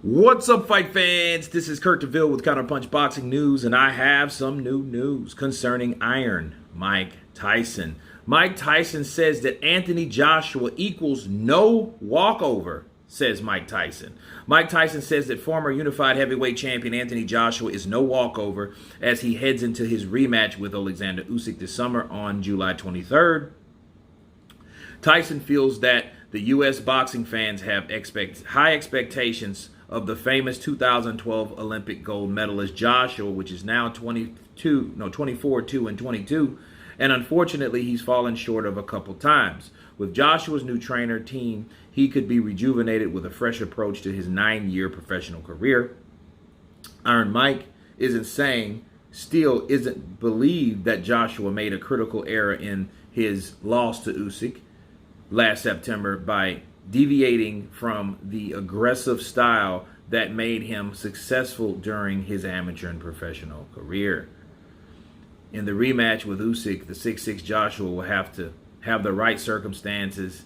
What's up, fight fans? This is Kurt DeVille with Counterpunch Boxing News, and I have some new news concerning Iron Mike Tyson. Mike Tyson says that Anthony Joshua equals no walkover, says Mike Tyson. Mike Tyson says that former unified heavyweight champion Anthony Joshua is no walkover as he heads into his rematch with Alexander Usyk this summer on July 23rd. Tyson feels that the U.S. boxing fans have high expectations of the famous 2012 Olympic gold medalist Joshua, which is now 24, 2, and 22. And unfortunately, he's fallen short of a couple times. With Joshua's new trainer team, he could be rejuvenated with a fresh approach to his 9-year professional career. Iron Mike still isn't believed that Joshua made a critical error in his loss to Usyk last September by deviating from the aggressive style that made him successful during his amateur and professional career. In the rematch with Usyk, the 6'6 Joshua will have to have the right circumstances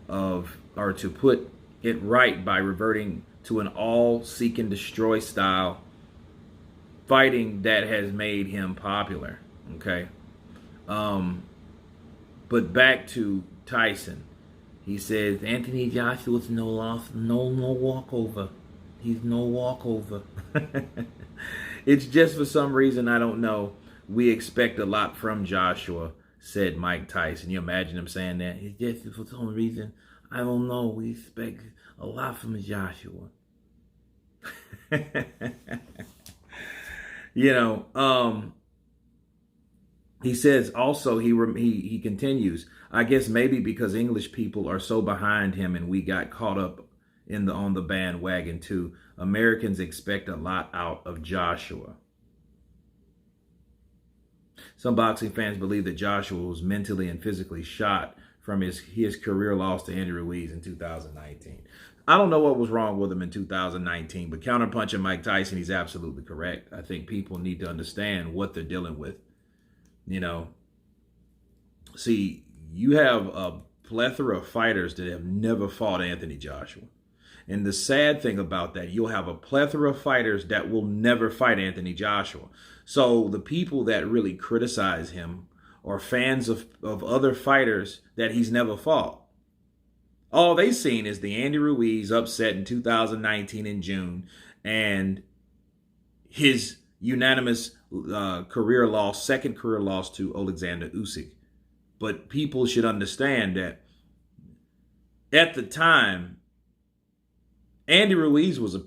to put it right by reverting to an all-seek and destroy style fighting that has made him popular. Okay. But back to Tyson. He says Anthony Joshua's no walkover. He's no walkover. It's just for some reason, I don't know. We expect a lot from Joshua, said Mike Tyson. You imagine him saying that? It's just for some reason, I don't know. We expect a lot from Joshua. He says also, he continues, I guess maybe because English people are so behind him and we got caught up on the bandwagon too. Americans expect a lot out of Joshua. Some boxing fans believe that Joshua was mentally and physically shot from his career loss to Andy Ruiz in 2019. I don't know what was wrong with him in 2019, but Counterpunch and Mike Tyson, he's absolutely correct. I think people need to understand what they're dealing with. See, you have a plethora of fighters that have never fought Anthony Joshua. And the sad thing about that, you'll have a plethora of fighters that will never fight Anthony Joshua. So the people that really criticize him are fans of other fighters that he's never fought. All they've seen is the Andy Ruiz upset in 2019 in June and his unanimous second career loss to Alexander Usyk. But people should understand that at the time, Andy Ruiz was a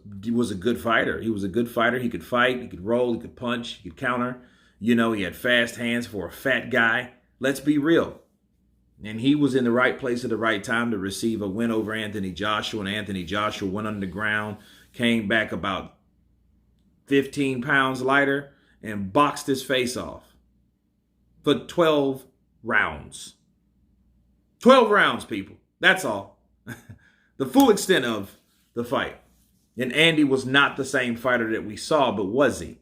good fighter. He was a good fighter. He could fight, he could roll, he could punch, he could counter. He had fast hands for a fat guy. Let's be real. And he was in the right place at the right time to receive a win over Anthony Joshua. And Anthony Joshua went underground, came back about 15 pounds lighter, and boxed his face off for 12 rounds. 12 rounds, people. That's all. The full extent of the fight. And Andy was not the same fighter that we saw, but was he?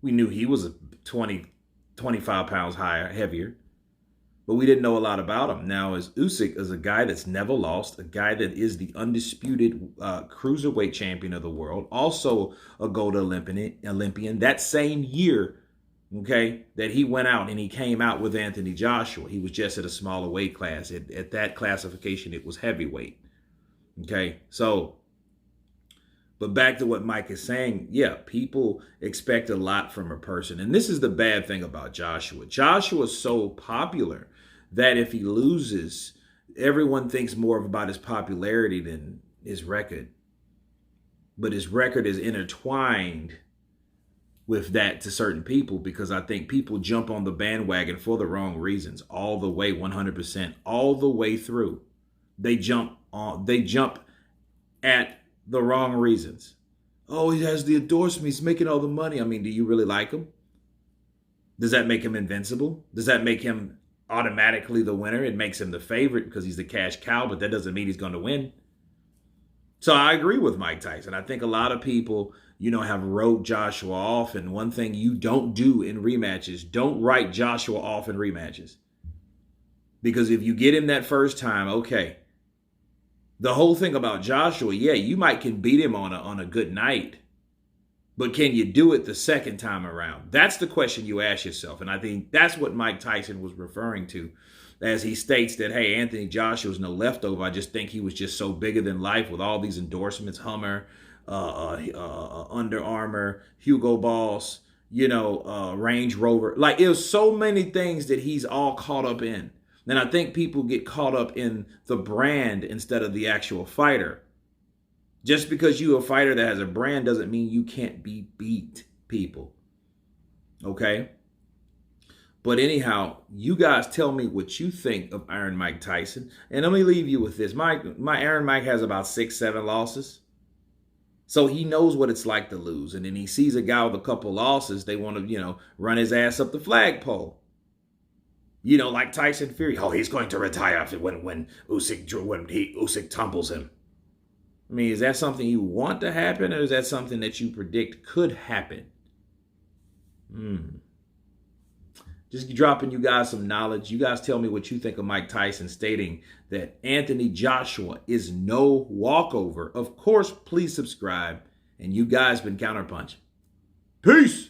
We knew he was 25 pounds heavier, but we didn't know a lot about him. Now, as Usyk is a guy that's never lost, a guy that is the undisputed cruiserweight champion of the world, also a gold Olympian. That same year, okay, that he went out and he came out with Anthony Joshua. He was just at a smaller weight class. At that classification, it was heavyweight. Okay, so, but back to what Mike is saying, yeah, people expect a lot from a person. And this is the bad thing about Joshua. Joshua is so popular that if he loses, everyone thinks more about his popularity than his record. But his record is intertwined with that to certain people, because I think people jump on the bandwagon for the wrong reasons, all the way, 100%, all the way through. They jump at the wrong reasons. Oh, he has the endorsement, he's making all the money. I mean, do you really like him? Does that make him invincible? Does that make him automatically the winner? It makes him the favorite because he's the cash cow, but that doesn't mean he's going to win. So I agree with Mike Tyson. I think a lot of people, have wrote Joshua off. And one thing you don't do in rematches, don't write Joshua off in rematches. Because if you get him that first time, okay, The whole thing about Joshua, yeah, you might can beat him on a good night, but can you do it the second time around? That's the question you ask yourself. And I think that's what Mike Tyson was referring to as he states that, hey, Anthony Joshua's no leftover. I just think he was just so bigger than life with all these endorsements, Hummer, Under Armour, Hugo Boss, Range Rover. Like, it was so many things that he's all caught up in. And I think people get caught up in the brand instead of the actual fighter. Just because you're a fighter that has a brand doesn't mean you can't be beat, people. Okay? But anyhow, you guys tell me what you think of Iron Mike Tyson. And let me leave you with this. My Iron Mike has about 6-7 losses. So he knows what it's like to lose. And then he sees a guy with a couple losses, they want to, run his ass up the flagpole. Like Tyson Fury. Oh, he's going to retire when Usyk tumbles him. I mean, is that something you want to happen, or is that something that you predict could happen? Just dropping you guys some knowledge. You guys tell me what you think of Mike Tyson stating that Anthony Joshua is no walkover. Of course, please subscribe. And you guys been Counterpunch. Peace.